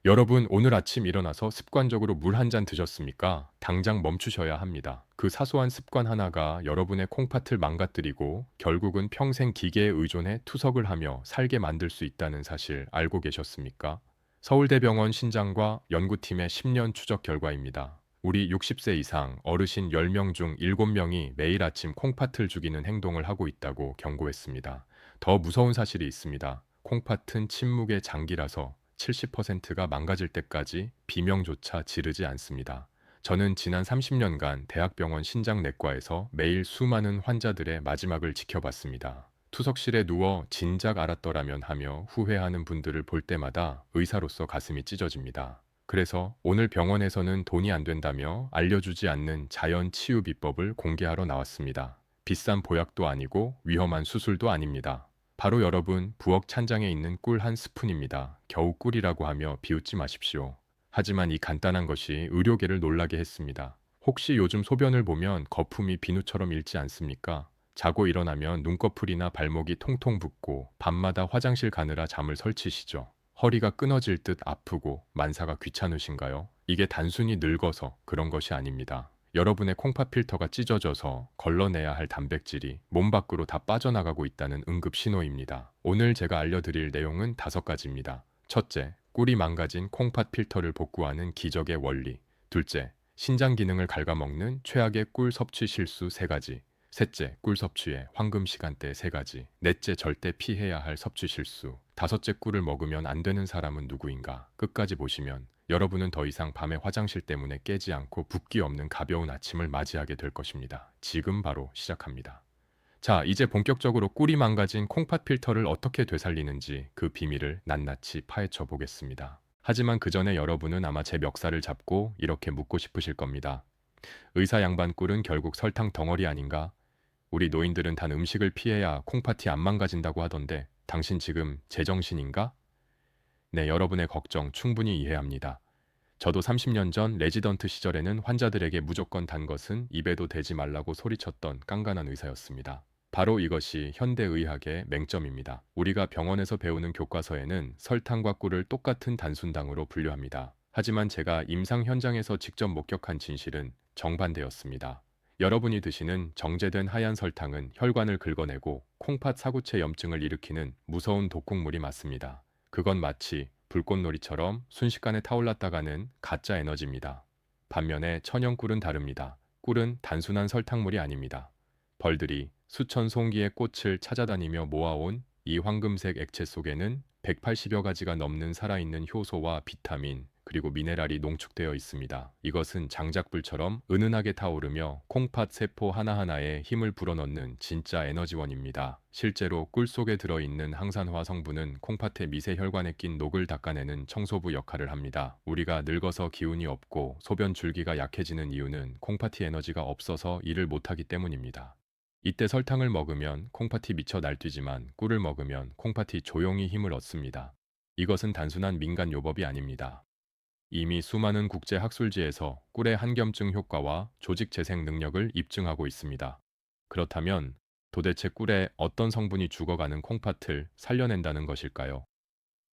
여러분, 오늘 아침 일어나서 습관적으로 물 한 잔 드셨습니까? 당장 멈추셔야 합니다. 그 사소한 습관 하나가 여러분의 콩팥을 망가뜨리고 결국은 평생 기계에 의존해 투석을 하며 살게 만들 수 있다는 사실 알고 계셨습니까? 서울대병원 신장과 연구팀의 10년 추적 결과입니다. 우리 60세 이상 어르신 10명 중 7명이 매일 아침 콩팥을 죽이는 행동을 하고 있다고 경고했습니다. 더 무서운 사실이 있습니다. 콩팥은 침묵의 장기라서 70%가 망가질 때까지 비명조차 지르지 않습니다. 저는 지난 30년간 대학병원 신장내과에서 매일 수많은 환자들의 마지막을 지켜봤습니다. 투석실에 누워 진작 알았더라면 하며 후회하는 분들을 볼 때마다 의사로서 가슴이 찢어집니다. 그래서 오늘 병원에서는 돈이 안 된다며 알려주지 않는 자연 치유 비법을 공개하러 나왔습니다. 비싼 보약도 아니고 위험한 수술도 아닙니다. 바로 여러분 부엌 찬장에 있는 꿀 한 스푼입니다. 겨우 꿀이라고 하며 비웃지 마십시오. 하지만 이 간단한 것이 의료계를 놀라게 했습니다. 혹시 요즘 소변을 보면 거품이 비누처럼 일지 않습니까? 자고 일어나면 눈꺼풀이나 발목이 통통 붓고 밤마다 화장실 가느라 잠을 설치시죠. 허리가 끊어질 듯 아프고 만사가 귀찮으신가요? 이게 단순히 늙어서 그런 것이 아닙니다. 여러분의 콩팥 필터가 찢어져서 걸러내야 할 단백질이 몸 밖으로 다 빠져나가고 있다는 응급 신호입니다. 오늘 제가 알려드릴 내용은 5가지입니다. 첫째, 꿀이 망가진 콩팥 필터를 복구하는 기적의 원리. 둘째, 신장 기능을 갉아먹는 최악의 꿀 섭취 실수 3가지. 셋째, 꿀 섭취의 황금 시간대 3가지. 넷째, 절대 피해야 할 섭취 실수. 다섯째, 꿀을 먹으면 안 되는 사람은 누구인가? 끝까지 보시면 여러분은 더 이상 밤에 화장실 때문에 깨지 않고 붓기 없는 가벼운 아침을 맞이하게 될 것입니다. 지금 바로 시작합니다. 자, 이제 본격적으로 꿀이 망가진 콩팥 필터를 어떻게 되살리는지 그 비밀을 낱낱이 파헤쳐 보겠습니다. 하지만 그 전에 여러분은 아마 제 멱살을 잡고 이렇게 묻고 싶으실 겁니다. 의사 양반 꿀은 결국 설탕 덩어리 아닌가? 우리 노인들은 단 음식을 피해야 콩팥이 안 망가진다고 하던데 당신 지금 제정신인가? 네, 여러분의 걱정 충분히 이해합니다. 저도 30년 전 레지던트 시절에는 환자들에게 무조건 단 것은 입에도 대지 말라고 소리쳤던 깐깐한 의사였습니다. 바로 이것이 현대의학의 맹점입니다. 우리가 병원에서 배우는 교과서에는 설탕과 꿀을 똑같은 단순당으로 분류합니다. 하지만 제가 임상 현장에서 직접 목격한 진실은 정반대였습니다. 여러분이 드시는 정제된 하얀 설탕은 혈관을 긁어내고 콩팥 사구체 염증을 일으키는 무서운 독극물이 맞습니다. 그건 마치 불꽃놀이처럼 순식간에 타올랐다가는 가짜 에너지입니다. 반면에 천연 꿀은 다릅니다. 꿀은 단순한 설탕물이 아닙니다. 벌들이 수천 송기의 꽃을 찾아다니며 모아온 이 황금색 액체 속에는 180여 가지가 넘는 살아있는 효소와 비타민, 그리고 미네랄이 농축되어 있습니다. 이것은 장작불처럼 은은하게 타오르며 콩팥 세포 하나하나에 힘을 불어넣는 진짜 에너지원입니다. 실제로 꿀 속에 들어있는 항산화 성분은 콩팥의 미세 혈관에 낀 녹을 닦아내는 청소부 역할을 합니다. 우리가 늙어서 기운이 없고 소변 줄기가 약해지는 이유는 콩팥이 에너지가 없어서 일을 못하기 때문입니다. 이때 설탕을 먹으면 콩팥이 미쳐 날뛰지만 꿀을 먹으면 콩팥이 조용히 힘을 얻습니다. 이것은 단순한 민간 요법이 아닙니다. 이미 수많은 국제 학술지에서 꿀의 한겸증 효과와 조직 재생 능력을 입증하고 있습니다. 그렇다면 도대체 꿀에 어떤 성분이 죽어가는 콩팥을 살려낸다는 것일까요?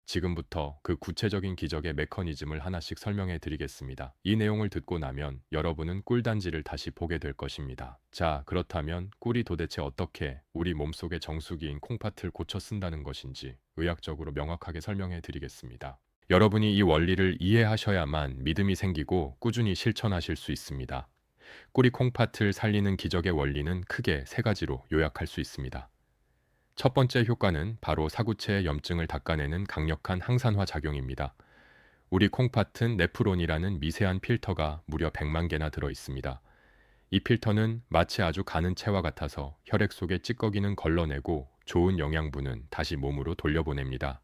지금부터 그 구체적인 기적의 메커니즘을 하나씩 설명해 드리겠습니다. 이 내용을 듣고 나면 여러분은 꿀단지를 다시 보게 될 것입니다. 자, 그렇다면 꿀이 도대체 어떻게 우리 몸속의 정수기인 콩팥을 고쳐 쓴다는 것인지 의학적으로 명확하게 설명해 드리겠습니다. 여러분이 이 원리를 이해하셔야만 믿음이 생기고 꾸준히 실천하실 수 있습니다. 꿀이 콩팥을 살리는 기적의 원리는 크게 3가지로 요약할 수 있습니다. 첫 번째 효과는 바로 사구체의 염증을 닦아내는 강력한 항산화 작용입니다. 우리 콩팥은 네프론이라는 미세한 필터가 무려 100만 개나 들어 있습니다. 이 필터는 마치 아주 가는 채와 같아서 혈액 속의 찌꺼기는 걸러내고 좋은 영양분은 다시 몸으로 돌려보냅니다.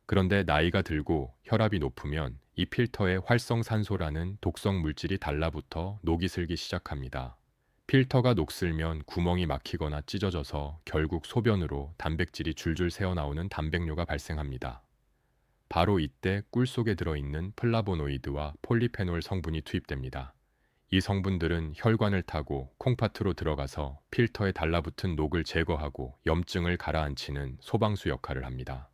그런데 나이가 들고 혈압이 높으면 이 필터에 활성산소라는 독성 물질이 달라붙어 녹이 슬기 시작합니다. 필터가 녹슬면 구멍이 막히거나 찢어져서 결국 소변으로 단백질이 줄줄 새어나오는 단백뇨가 발생합니다. 바로 이때 꿀 속에 들어있는 플라보노이드와 폴리페놀 성분이 투입됩니다. 이 성분들은 혈관을 타고 콩팥으로 들어가서 필터에 달라붙은 녹을 제거하고 염증을 가라앉히는 소방수 역할을 합니다.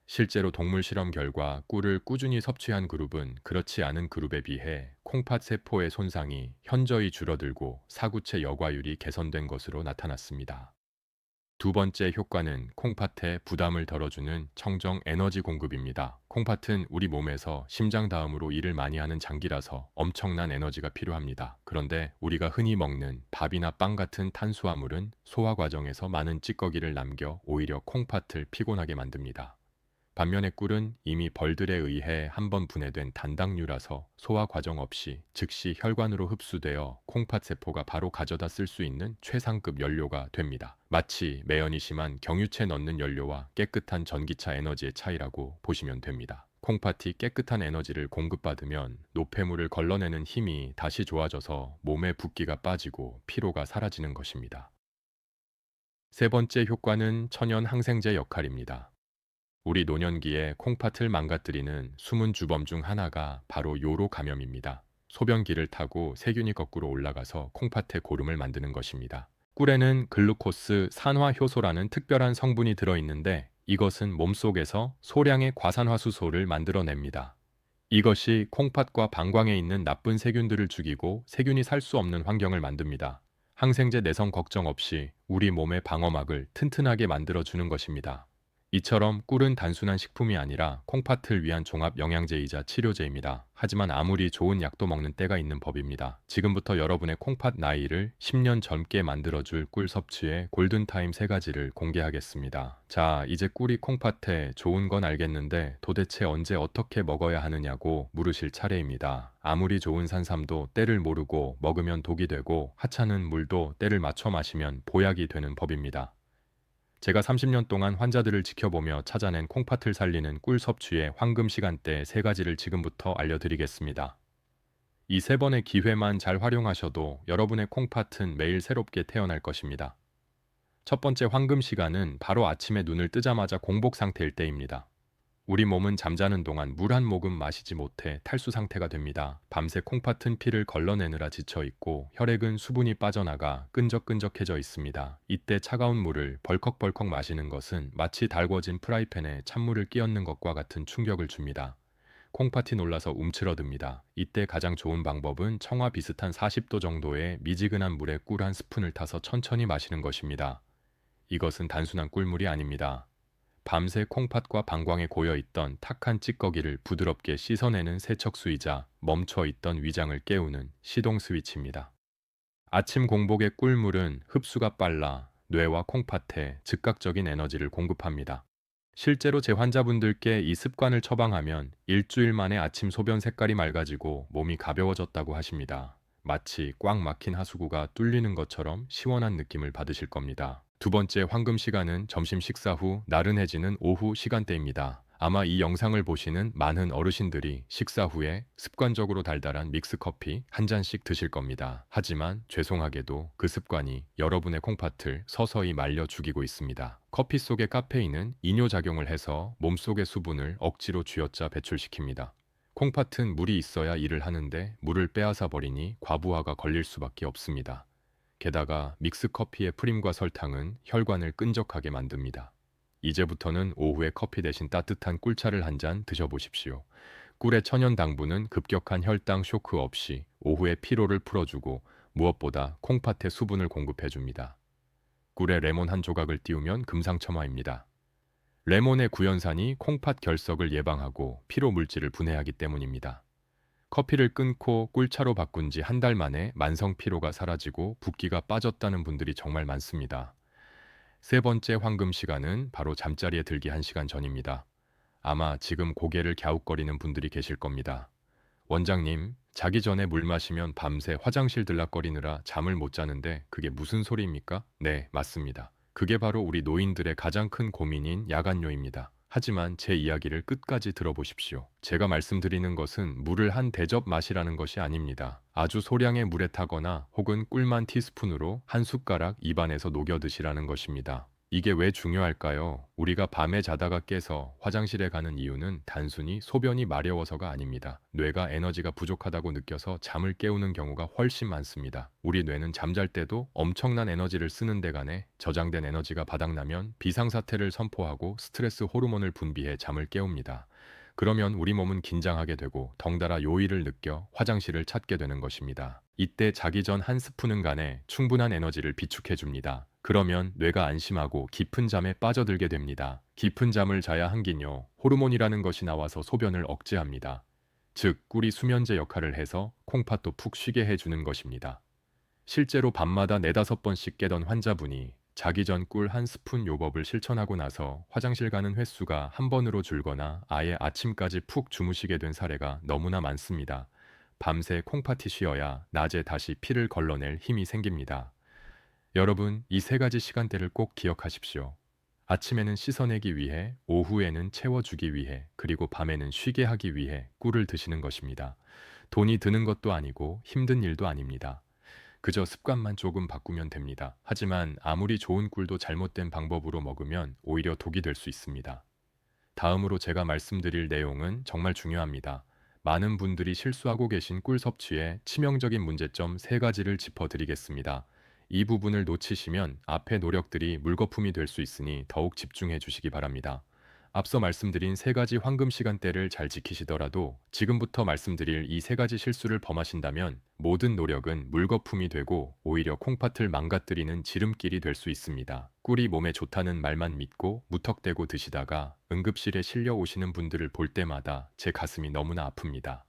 실제로 동물 실험 결과 꿀을 꾸준히 섭취한 그룹은 그렇지 않은 그룹에 비해 콩팥 세포의 손상이 현저히 줄어들고 사구체 여과율이 개선된 것으로 나타났습니다. 두 번째 효과는 콩팥에 부담을 덜어주는 청정 에너지 공급입니다. 콩팥은 우리 몸에서 심장 다음으로 일을 많이 하는 장기라서 엄청난 에너지가 필요합니다. 그런데 우리가 흔히 먹는 밥이나 빵 같은 탄수화물은 소화 과정에서 많은 찌꺼기를 남겨 오히려 콩팥을 피곤하게 만듭니다. 반면에 꿀은 이미 벌들에 의해 한번 분해된 단당류라서 소화 과정 없이 즉시 혈관으로 흡수되어 콩팥 세포가 바로 가져다 쓸 수 있는 최상급 연료가 됩니다. 마치 매연이 심한 경유체 넣는 연료와 깨끗한 전기차 에너지의 차이라고 보시면 됩니다. 콩팥이 깨끗한 에너지를 공급받으면 노폐물을 걸러내는 힘이 다시 좋아져서 몸의 붓기가 빠지고 피로가 사라지는 것입니다. 세 번째 효과는 천연 항생제 역할입니다. 우리 노년기에 콩팥을 망가뜨리는 숨은 주범 중 하나가 바로 요로 감염입니다. 소변기를 타고 세균이 거꾸로 올라가서 콩팥에 고름을 만드는 것입니다. 꿀에는 글루코스 산화효소라는 특별한 성분이 들어있는데 이것은 몸속에서 소량의 과산화수소를 만들어냅니다. 이것이 콩팥과 방광에 있는 나쁜 세균들을 죽이고 세균이 살 수 없는 환경을 만듭니다. 항생제 내성 걱정 없이 우리 몸의 방어막을 튼튼하게 만들어주는 것입니다. 이처럼 꿀은 단순한 식품이 아니라 콩팥을 위한 종합 영양제이자 치료제입니다. 하지만 아무리 좋은 약도 먹는 때가 있는 법입니다. 지금부터 여러분의 콩팥 나이를 10년 젊게 만들어줄 꿀 섭취의 골든타임 3가지를 공개하겠습니다. 자, 이제 꿀이 콩팥에 좋은 건 알겠는데 도대체 언제 어떻게 먹어야 하느냐고 물으실 차례입니다. 아무리 좋은 산삼도 때를 모르고 먹으면 독이 되고 하찮은 물도 때를 맞춰 마시면 보약이 되는 법입니다. 제가 30년 동안 환자들을 지켜보며 찾아낸 콩팥을 살리는 꿀 섭취의 황금 시간대 3가지를 지금부터 알려드리겠습니다. 이 3번의 기회만 잘 활용하셔도 여러분의 콩팥은 매일 새롭게 태어날 것입니다. 첫 번째 황금 시간은 바로 아침에 눈을 뜨자마자 공복 상태일 때입니다. 우리 몸은 잠자는 동안 물 한 모금 마시지 못해 탈수 상태가 됩니다. 밤새 콩팥은 피를 걸러내느라 지쳐 있고 혈액은 수분이 빠져나가 끈적끈적해져 있습니다. 이때 차가운 물을 벌컥벌컥 마시는 것은 마치 달궈진 프라이팬에 찬물을 끼얹는 것과 같은 충격을 줍니다. 콩팥이 놀라서 움츠러듭니다. 이때 가장 좋은 방법은 청아 비슷한 40도 정도의 미지근한 물에 꿀 한 스푼을 타서 천천히 마시는 것입니다. 이것은 단순한 꿀물이 아닙니다. 밤새 콩팥과 방광에 고여있던 탁한 찌꺼기를 부드럽게 씻어내는 세척수이자 멈춰있던 위장을 깨우는 시동 스위치입니다. 아침 공복의 꿀물은 흡수가 빨라 뇌와 콩팥에 즉각적인 에너지를 공급합니다. 실제로 제 환자분들께 이 습관을 처방하면 일주일 만에 아침 소변 색깔이 맑아지고 몸이 가벼워졌다고 하십니다. 마치 꽉 막힌 하수구가 뚫리는 것처럼 시원한 느낌을 받으실 겁니다. 두 번째 황금 시간은 점심 식사 후 나른해지는 오후 시간대입니다. 아마 이 영상을 보시는 많은 어르신들이 식사 후에 습관적으로 달달한 믹스커피 한 잔씩 드실 겁니다. 하지만 죄송하게도 그 습관이 여러분의 콩팥을 서서히 말려 죽이고 있습니다. 커피 속의 카페인은 이뇨작용을 해서 몸속의 수분을 억지로 쥐어짜 배출시킵니다. 콩팥은 물이 있어야 일을 하는데 물을 빼앗아 버리니 과부하가 걸릴 수밖에 없습니다. 게다가 믹스커피의 프림과 설탕은 혈관을 끈적하게 만듭니다. 이제부터는 오후에 커피 대신 따뜻한 꿀차를 한 잔 드셔보십시오. 꿀의 천연 당분은 급격한 혈당 쇼크 없이 오후에 피로를 풀어주고 무엇보다 콩팥에 수분을 공급해줍니다. 꿀에 레몬 한 조각을 띄우면 금상첨화입니다. 레몬의 구연산이 콩팥 결석을 예방하고 피로 물질을 분해하기 때문입니다. 커피를 끊고 꿀차로 바꾼 지 한 달 만에 만성 피로가 사라지고 붓기가 빠졌다는 분들이 정말 많습니다. 세 번째 황금 시간은 바로 잠자리에 들기 1시간 전입니다. 아마 지금 고개를 갸웃거리는 분들이 계실 겁니다. 원장님, 자기 전에 물 마시면 밤새 화장실 들락거리느라 잠을 못 자는데 그게 무슨 소리입니까? 네, 맞습니다. 그게 바로 우리 노인들의 가장 큰 고민인 야간뇨입니다. 하지만 제 이야기를 끝까지 들어보십시오. 제가 말씀드리는 것은 물을 한 대접 마시라는 것이 아닙니다. 아주 소량의 물에 타거나 혹은 꿀만 티스푼으로 한 숟가락 입안에서 녹여 드시라는 것입니다. 이게 왜 중요할까요? 우리가 밤에 자다가 깨서 화장실에 가는 이유는 단순히 소변이 마려워서가 아닙니다. 뇌가 에너지가 부족하다고 느껴서 잠을 깨우는 경우가 훨씬 많습니다. 우리 뇌는 잠잘 때도 엄청난 에너지를 쓰는 데간에 저장된 에너지가 바닥나면 비상사태를 선포하고 스트레스 호르몬을 분비해 잠을 깨웁니다. 그러면 우리 몸은 긴장하게 되고 덩달아 요일을 느껴 화장실을 찾게 되는 것입니다. 이때 자기 전 한 스푼은 간에 충분한 에너지를 비축해 줍니다. 그러면 뇌가 안심하고 깊은 잠에 빠져들게 됩니다. 깊은 잠을 자야 한긴요, 호르몬이라는 것이 나와서 소변을 억제합니다. 즉, 꿀이 수면제 역할을 해서 콩팥도 푹 쉬게 해주는 것입니다. 실제로 밤마다 네다섯 번씩 깨던 환자분이 자기 전 꿀 한 스푼 요법을 실천하고 나서 화장실 가는 횟수가 한 번으로 줄거나 아예 아침까지 푹 주무시게 된 사례가 너무나 많습니다. 밤새 콩팥이 쉬어야 낮에 다시 피를 걸러낼 힘이 생깁니다. 여러분, 이 세 가지 시간대를 꼭 기억하십시오. 아침에는 씻어내기 위해, 오후에는 채워주기 위해, 그리고 밤에는 쉬게 하기 위해 꿀을 드시는 것입니다. 돈이 드는 것도 아니고 힘든 일도 아닙니다. 그저 습관만 조금 바꾸면 됩니다. 하지만 아무리 좋은 꿀도 잘못된 방법으로 먹으면 오히려 독이 될 수 있습니다. 다음으로 제가 말씀드릴 내용은 정말 중요합니다. 많은 분들이 실수하고 계신 꿀 섭취의 치명적인 문제점 세 가지를 짚어드리겠습니다. 이 부분을 놓치시면 앞의 노력들이 물거품이 될 수 있으니 더욱 집중해 주시기 바랍니다. 앞서 말씀드린 세 가지 황금 시간대를 잘 지키시더라도 지금부터 말씀드릴 이 세 가지 실수를 범하신다면 모든 노력은 물거품이 되고 오히려 콩팥을 망가뜨리는 지름길이 될 수 있습니다. 꿀이 몸에 좋다는 말만 믿고 무턱대고 드시다가 응급실에 실려 오시는 분들을 볼 때마다 제 가슴이 너무나 아픕니다.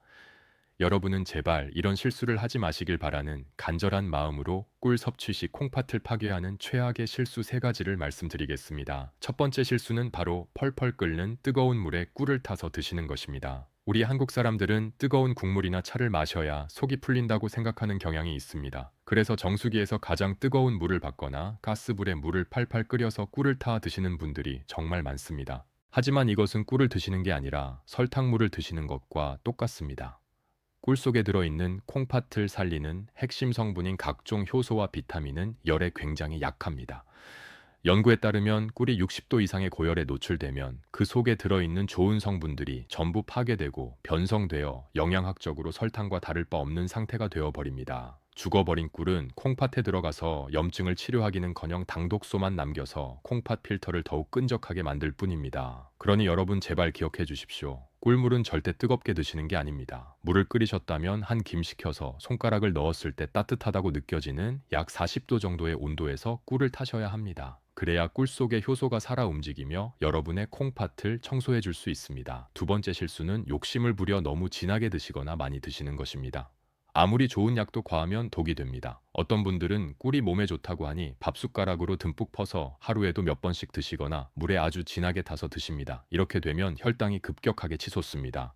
여러분은 제발 이런 실수를 하지 마시길 바라는 간절한 마음으로 꿀 섭취 시 콩팥을 파괴하는 최악의 실수 세 가지를 말씀드리겠습니다. 첫 번째 실수는 바로 펄펄 끓는 뜨거운 물에 꿀을 타서 드시는 것입니다. 우리 한국 사람들은 뜨거운 국물이나 차를 마셔야 속이 풀린다고 생각하는 경향이 있습니다. 그래서 정수기에서 가장 뜨거운 물을 받거나 가스불에 물을 팔팔 끓여서 꿀을 타 드시는 분들이 정말 많습니다. 하지만 이것은 꿀을 드시는 게 아니라 설탕물을 드시는 것과 똑같습니다. 꿀 속에 들어있는 콩팥을 살리는 핵심 성분인 각종 효소와 비타민은 열에 굉장히 약합니다. 연구에 따르면 꿀이 60도 이상의 고열에 노출되면 그 속에 들어있는 좋은 성분들이 전부 파괴되고 변성되어 영양학적으로 설탕과 다를 바 없는 상태가 되어버립니다. 죽어버린 꿀은 콩팥에 들어가서 염증을 치료하기는커녕 당독소만 남겨서 콩팥 필터를 더욱 끈적하게 만들 뿐입니다. 그러니 여러분 제발 기억해 주십시오. 꿀물은 절대 뜨겁게 드시는 게 아닙니다. 물을 끓이셨다면 한 김 식혀서 손가락을 넣었을 때 따뜻하다고 느껴지는 약 40도 정도의 온도에서 꿀을 타셔야 합니다. 그래야 꿀 속의 효소가 살아 움직이며 여러분의 콩팥을 청소해 줄 수 있습니다. 두 번째 실수는 욕심을 부려 너무 진하게 드시거나 많이 드시는 것입니다. 아무리 좋은 약도 과하면 독이 됩니다. 어떤 분들은 꿀이 몸에 좋다고 하니 밥숟가락으로 듬뿍 퍼서 하루에도 몇 번씩 드시거나 물에 아주 진하게 타서 드십니다. 이렇게 되면 혈당이 급격하게 치솟습니다.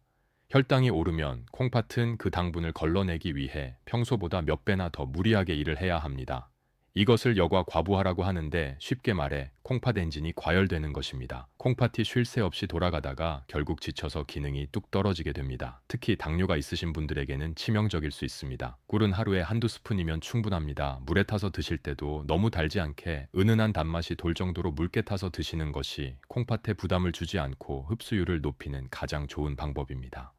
혈당이 오르면 콩팥은 그 당분을 걸러내기 위해 평소보다 몇 배나 더 무리하게 일을 해야 합니다. 이것을 여과 과부하라고 하는데 쉽게 말해 콩팥 엔진이 과열되는 것입니다. 콩팥이 쉴 새 없이 돌아가다가 결국 지쳐서 기능이 뚝 떨어지게 됩니다. 특히 당뇨가 있으신 분들에게는 치명적일 수 있습니다. 꿀은 하루에 한두 스푼이면 충분합니다. 물에 타서 드실 때도 너무 달지 않게 은은한 단맛이 돌 정도로 묽게 타서 드시는 것이 콩팥에 부담을 주지 않고 흡수율을 높이는 가장 좋은 방법입니다.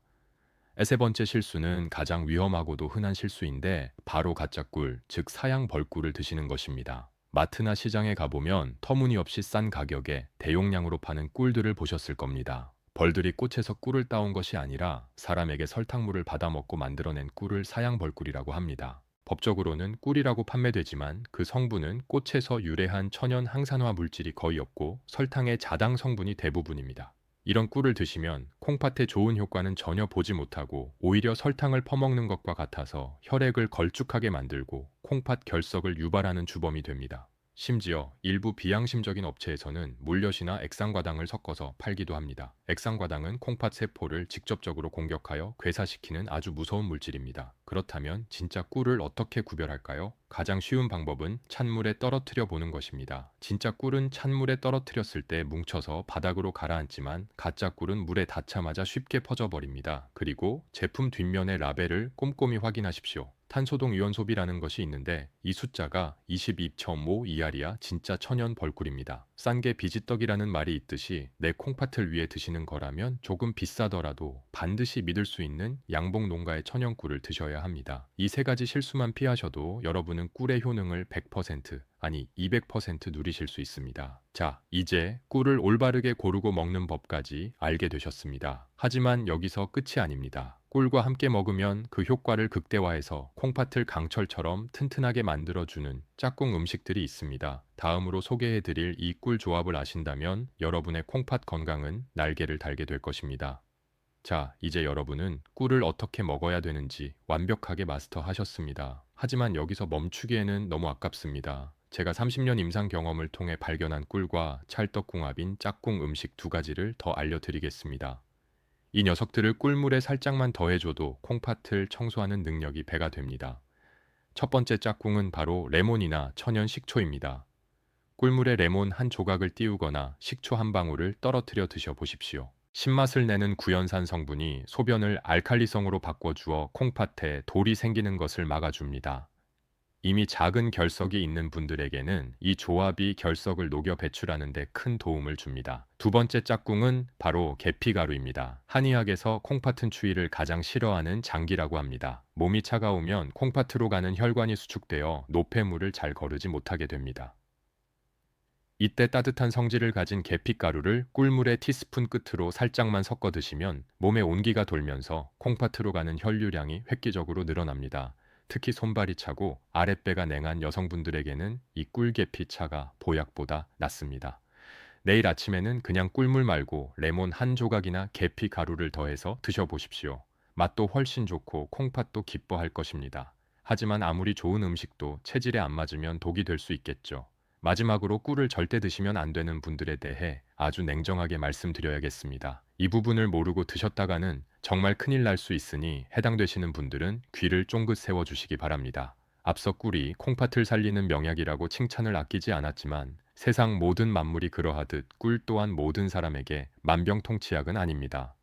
세 번째 실수는 가장 위험하고도 흔한 실수인데 바로 가짜꿀, 즉 사양 벌꿀을 드시는 것입니다. 마트나 시장에 가보면 터무니없이 싼 가격에 대용량으로 파는 꿀들을 보셨을 겁니다. 벌들이 꽃에서 꿀을 따온 것이 아니라 사람에게 설탕물을 받아먹고 만들어낸 꿀을 사양 벌꿀이라고 합니다. 법적으로는 꿀이라고 판매되지만 그 성분은 꽃에서 유래한 천연 항산화 물질이 거의 없고 설탕의 자당 성분이 대부분입니다. 이런 꿀을 드시면 콩팥의 좋은 효과는 전혀 보지 못하고 오히려 설탕을 퍼먹는 것과 같아서 혈액을 걸쭉하게 만들고 콩팥 결석을 유발하는 주범이 됩니다. 심지어 일부 비양심적인 업체에서는 물엿이나 액상과당을 섞어서 팔기도 합니다. 액상과당은 콩팥 세포를 직접적으로 공격하여 괴사시키는 아주 무서운 물질입니다. 그렇다면 진짜 꿀을 어떻게 구별할까요? 가장 쉬운 방법은 찬물에 떨어뜨려 보는 것입니다. 진짜 꿀은 찬물에 떨어뜨렸을 때 뭉쳐서 바닥으로 가라앉지만 가짜 꿀은 물에 닿자마자 쉽게 퍼져버립니다. 그리고 제품 뒷면의 라벨을 꼼꼼히 확인하십시오. 탄소동 유연소비라는 것이 있는데 이 숫자가 22.5 이하리야 진짜 천연 벌꿀입니다. 싼 게 비지떡이라는 말이 있듯이 내 콩팥을 위해 드시는 거라면 조금 비싸더라도 반드시 믿을 수 있는 양봉 농가의 천연 꿀을 드셔야 합니다. 이 세 가지 실수만 피하셔도 여러분은 꿀의 효능을 100% 아니 200% 누리실 수 있습니다. 자, 이제 꿀을 올바르게 고르고 먹는 법까지 알게 되셨습니다. 하지만 여기서 끝이 아닙니다. 꿀과 함께 먹으면 그 효과를 극대화해서 콩팥을 강철처럼 튼튼하게 만들어주는 짝꿍 음식들이 있습니다. 다음으로 소개해드릴 이 꿀 조합을 아신다면 여러분의 콩팥 건강은 날개를 달게 될 것입니다. 자, 이제 여러분은 꿀을 어떻게 먹어야 되는지 완벽하게 마스터하셨습니다. 하지만 여기서 멈추기에는 너무 아깝습니다. 제가 30년 임상 경험을 통해 발견한 꿀과 찰떡궁합인 짝꿍 음식 두 가지를 더 알려드리겠습니다. 이 녀석들을 꿀물에 살짝만 더해줘도 콩팥을 청소하는 능력이 배가 됩니다. 첫 번째 짝꿍은 바로 레몬이나 천연 식초입니다. 꿀물에 레몬 한 조각을 띄우거나 식초 한 방울을 떨어뜨려 드셔보십시오. 신맛을 내는 구연산 성분이 소변을 알칼리성으로 바꿔주어 콩팥에 돌이 생기는 것을 막아줍니다. 이미 작은 결석이 있는 분들에게는 이 조합이 결석을 녹여 배출하는 데 큰 도움을 줍니다. 두 번째 짝꿍은 바로 계피가루입니다. 한의학에서 콩팥은 추위를 가장 싫어하는 장기라고 합니다. 몸이 차가우면 콩팥으로 가는 혈관이 수축되어 노폐물을 잘 거르지 못하게 됩니다. 이때 따뜻한 성질을 가진 계피가루를 꿀물의 티스푼 끝으로 살짝만 섞어 드시면 몸에 온기가 돌면서 콩팥으로 가는 혈류량이 획기적으로 늘어납니다. 특히 손발이 차고 아랫배가 냉한 여성분들에게는 이 꿀계피차가 보약보다 낫습니다. 내일 아침에는 그냥 꿀물 말고 레몬 한 조각이나 계피 가루를 더해서 드셔보십시오. 맛도 훨씬 좋고 콩팥도 기뻐할 것입니다. 하지만 아무리 좋은 음식도 체질에 안 맞으면 독이 될 수 있겠죠. 마지막으로 꿀을 절대 드시면 안 되는 분들에 대해 아주 냉정하게 말씀드려야겠습니다. 이 부분을 모르고 드셨다가는 정말 큰일 날 수 있으니 해당되시는 분들은 귀를 쫑긋 세워주시기 바랍니다. 앞서 꿀이 콩팥을 살리는 명약이라고 칭찬을 아끼지 않았지만 세상 모든 만물이 그러하듯 꿀 또한 모든 사람에게 만병통치약은 아닙니다.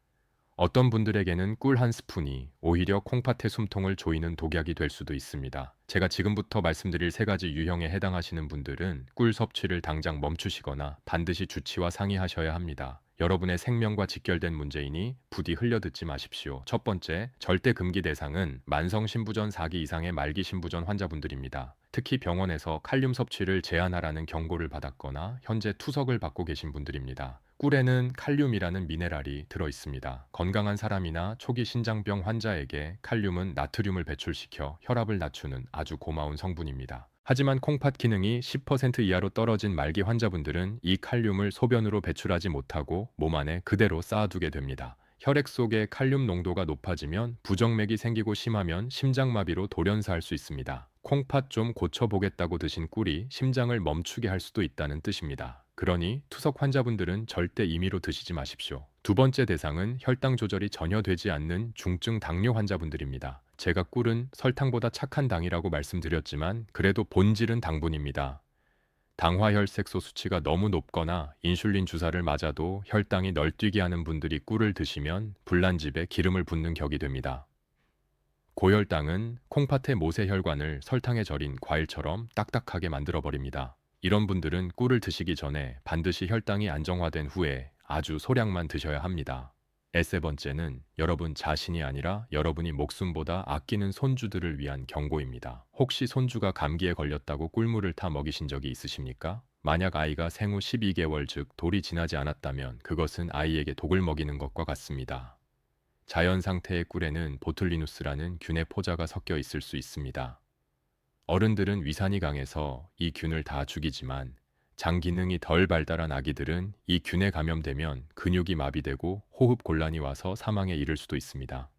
어떤 분들에게는 꿀 한 스푼이 오히려 콩팥의 숨통을 조이는 독약이 될 수도 있습니다. 제가 지금부터 말씀드릴 세 가지 유형에 해당하시는 분들은 꿀 섭취를 당장 멈추시거나 반드시 주치와 상의하셔야 합니다. 여러분의 생명과 직결된 문제이니 부디 흘려듣지 마십시오. 첫 번째, 절대 금기 대상은 만성 신부전 4기 이상의 말기 신부전 환자분들입니다. 특히 병원에서 칼륨 섭취를 제한하라는 경고를 받았거나 현재 투석을 받고 계신 분들입니다. 꿀에는 칼륨이라는 미네랄이 들어 있습니다. 건강한 사람이나 초기 신장병 환자에게 칼륨은 나트륨을 배출시켜 혈압을 낮추는 아주 고마운 성분입니다. 하지만 콩팥 기능이 10% 이하로 떨어진 말기 환자분들은 이 칼륨을 소변으로 배출하지 못하고 몸 안에 그대로 쌓아두게 됩니다. 혈액 속의 칼륨 농도가 높아지면 부정맥이 생기고 심하면 심장마비로 돌연사할 수 있습니다. 콩팥 좀 고쳐보겠다고 드신 꿀이 심장을 멈추게 할 수도 있다는 뜻입니다. 그러니 투석 환자분들은 절대 임의로 드시지 마십시오. 두 번째 대상은 혈당 조절이 전혀 되지 않는 중증 당뇨 환자분들입니다. 제가 꿀은 설탕보다 착한 당이라고 말씀드렸지만 그래도 본질은 당분입니다. 당화혈색소 수치가 너무 높거나 인슐린 주사를 맞아도 혈당이 널뛰게 하는 분들이 꿀을 드시면 불난집에 기름을 붓는 격이 됩니다. 고혈당은 콩팥의 모세혈관을 설탕에 절인 과일처럼 딱딱하게 만들어버립니다. 이런 분들은 꿀을 드시기 전에 반드시 혈당이 안정화된 후에 아주 소량만 드셔야 합니다. 세 번째는 여러분 자신이 아니라 여러분이 목숨보다 아끼는 손주들을 위한 경고입니다. 혹시 손주가 감기에 걸렸다고 꿀물을 타 먹이신 적이 있으십니까? 만약 아이가 생후 12개월 즉 돌이 지나지 않았다면 그것은 아이에게 독을 먹이는 것과 같습니다. 자연 상태의 꿀에는 보툴리누스라는 균의 포자가 섞여 있을 수 있습니다. 어른들은 위산이 강해서 이 균을 다 죽이지만 장 기능이 덜 발달한 아기들은 이 균에 감염되면 근육이 마비되고 호흡 곤란이 와서 사망에 이를 수도 있습니다.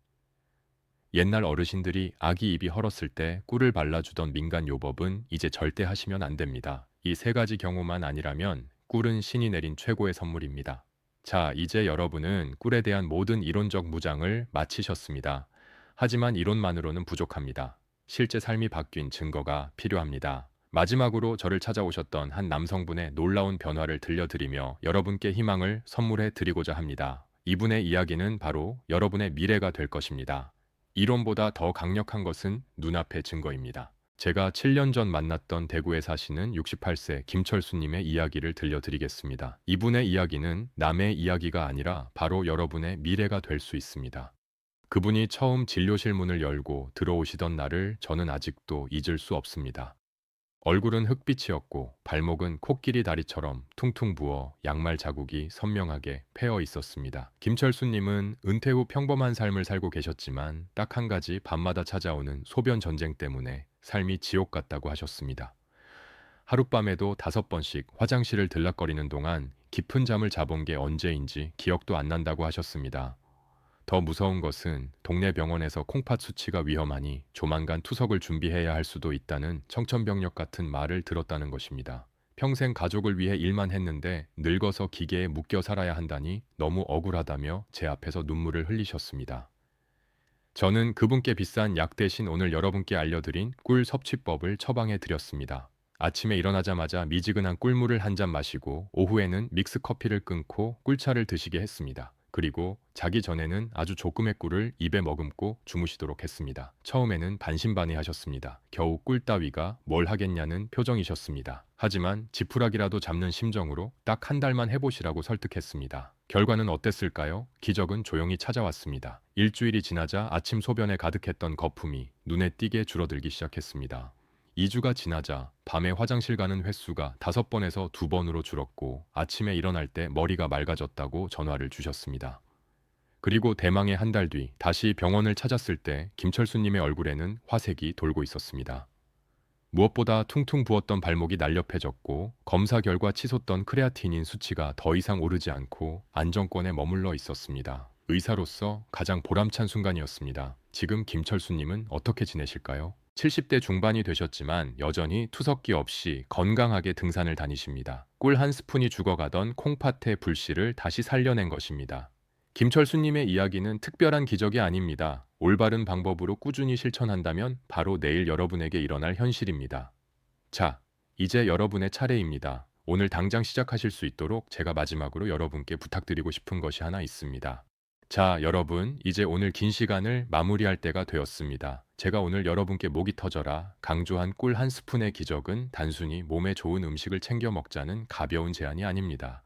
옛날 어르신들이 아기 입이 헐었을 때 꿀을 발라주던 민간 요법은 이제 절대 하시면 안 됩니다. 이 세 가지 경우만 아니라면 꿀은 신이 내린 최고의 선물입니다. 자, 이제 여러분은 꿀에 대한 모든 이론적 무장을 마치셨습니다. 하지만 이론만으로는 부족합니다. 실제 삶이 바뀐 증거가 필요합니다. 마지막으로 저를 찾아오셨던 한 남성분의 놀라운 변화를 들려드리며 여러분께 희망을 선물해 드리고자 합니다. 이분의 이야기는 바로 여러분의 미래가 될 것입니다. 이론보다 더 강력한 것은 눈앞의 증거입니다. 제가 7년 전 만났던 대구에 사시는 68세 김철수님의 이야기를 들려드리겠습니다. 이분의 이야기는 남의 이야기가 아니라 바로 여러분의 미래가 될 수 있습니다. 그분이 처음 진료실 문을 열고 들어오시던 날을 저는 아직도 잊을 수 없습니다. 얼굴은 흑빛이었고 발목은 코끼리 다리처럼 퉁퉁 부어 양말 자국이 선명하게 패어 있었습니다. 김철수님은 은퇴 후 평범한 삶을 살고 계셨지만 딱 한 가지 밤마다 찾아오는 소변 전쟁 때문에 삶이 지옥 같다고 하셨습니다. 하룻밤에도 5번씩 화장실을 들락거리는 동안 깊은 잠을 자본 게 언제인지 기억도 안 난다고 하셨습니다. 더 무서운 것은 동네 병원에서 콩팥 수치가 위험하니 조만간 투석을 준비해야 할 수도 있다는 청천벽력 같은 말을 들었다는 것입니다. 평생 가족을 위해 일만 했는데 늙어서 기계에 묶여 살아야 한다니 너무 억울하다며 제 앞에서 눈물을 흘리셨습니다. 저는 그분께 비싼 약 대신 오늘 여러분께 알려드린 꿀 섭취법을 처방해 드렸습니다. 아침에 일어나자마자 미지근한 꿀물을 한 잔 마시고 오후에는 믹스 커피를 끊고 꿀차를 드시게 했습니다. 그리고 자기 전에는 아주 조금의 꿀을 입에 머금고 주무시도록 했습니다. 처음에는 반신반의하셨습니다. 겨우 꿀 따위가 뭘 하겠냐는 표정이셨습니다. 하지만 지푸라기라도 잡는 심정으로 딱 한 달만 해보시라고 설득했습니다. 결과는 어땠을까요? 기적은 조용히 찾아왔습니다. 일주일이 지나자 아침 소변에 가득했던 거품이 눈에 띄게 줄어들기 시작했습니다. 2주가 지나자 밤에 화장실 가는 횟수가 5번에서 2번으로 줄었고 아침에 일어날 때 머리가 맑아졌다고 전화를 주셨습니다. 그리고 대망의 한 달 뒤 다시 병원을 찾았을 때 김철수님의 얼굴에는 화색이 돌고 있었습니다. 무엇보다 퉁퉁 부었던 발목이 날렵해졌고 검사 결과 치솟던 크레아티닌 수치가 더 이상 오르지 않고 안정권에 머물러 있었습니다. 의사로서 가장 보람찬 순간이었습니다. 지금 김철수님은 어떻게 지내실까요? 70대 중반이 되셨지만 여전히 투석기 없이 건강하게 등산을 다니십니다. 꿀 한 스푼이 죽어가던 콩팥의 불씨를 다시 살려낸 것입니다. 김철수님의 이야기는 특별한 기적이 아닙니다. 올바른 방법으로 꾸준히 실천한다면 바로 내일 여러분에게 일어날 현실입니다. 자, 이제 여러분의 차례입니다. 오늘 당장 시작하실 수 있도록 제가 마지막으로 여러분께 부탁드리고 싶은 것이 하나 있습니다. 자, 여러분, 이제 오늘 긴 시간을 마무리할 때가 되었습니다. 제가 오늘 여러분께 목이 터져라 강조한 꿀 한 스푼의 기적은 단순히 몸에 좋은 음식을 챙겨 먹자는 가벼운 제안이 아닙니다.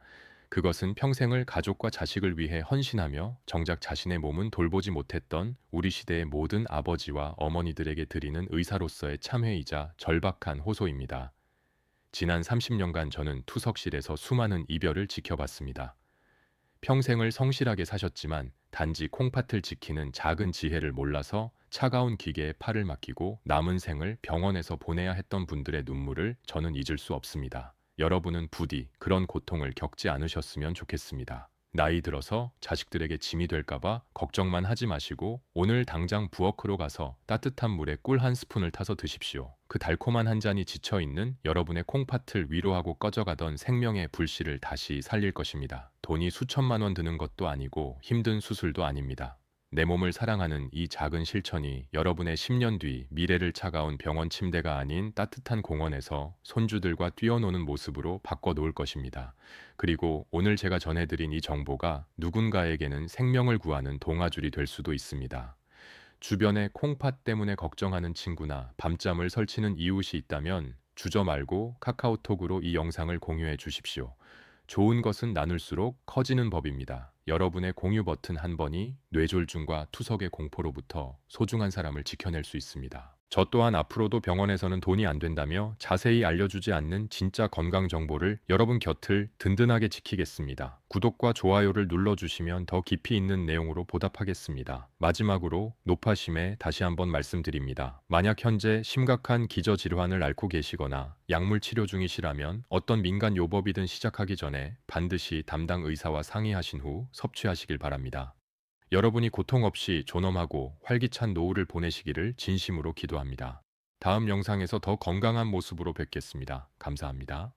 그것은 평생을 가족과 자식을 위해 헌신하며 정작 자신의 몸은 돌보지 못했던 우리 시대의 모든 아버지와 어머니들에게 드리는 의사로서의 참회이자 절박한 호소입니다. 지난 30년간 저는 투석실에서 수많은 이별을 지켜봤습니다. 평생을 성실하게 사셨지만 단지 콩팥을 지키는 작은 지혜를 몰라서 차가운 기계에 팔을 맡기고 남은 생을 병원에서 보내야 했던 분들의 눈물을 저는 잊을 수 없습니다. 여러분은 부디 그런 고통을 겪지 않으셨으면 좋겠습니다. 나이 들어서 자식들에게 짐이 될까봐 걱정만 하지 마시고 오늘 당장 부엌으로 가서 따뜻한 물에 꿀 한 스푼을 타서 드십시오. 그 달콤한 한 잔이 지쳐있는 여러분의 콩팥을 위로하고 꺼져가던 생명의 불씨를 다시 살릴 것입니다. 돈이 수천만 원 드는 것도 아니고 힘든 수술도 아닙니다. 내 몸을 사랑하는 이 작은 실천이 여러분의 10년 뒤 미래를 차가운 병원 침대가 아닌 따뜻한 공원에서 손주들과 뛰어노는 모습으로 바꿔놓을 것입니다. 그리고 오늘 제가 전해드린 이 정보가 누군가에게는 생명을 구하는 동아줄이 될 수도 있습니다. 주변에 콩팥 때문에 걱정하는 친구나 밤잠을 설치는 이웃이 있다면 주저 말고 카카오톡으로 이 영상을 공유해 주십시오. 좋은 것은 나눌수록 커지는 법입니다. 여러분의 공유 버튼 한 번이 뇌졸중과 투석의 공포로부터 소중한 사람을 지켜낼 수 있습니다. 저 또한 앞으로도 병원에서는 돈이 안 된다며 자세히 알려주지 않는 진짜 건강 정보를 여러분 곁을 든든하게 지키겠습니다. 구독과 좋아요를 눌러주시면 더 깊이 있는 내용으로 보답하겠습니다. 마지막으로 노파심에 다시 한번 말씀드립니다. 만약 현재 심각한 기저질환을 앓고 계시거나 약물 치료 중이시라면 어떤 민간 요법이든 시작하기 전에 반드시 담당 의사와 상의하신 후 섭취하시길 바랍니다. 여러분이 고통 없이 존엄하고 활기찬 노후를 보내시기를 진심으로 기도합니다. 다음 영상에서 더 건강한 모습으로 뵙겠습니다. 감사합니다.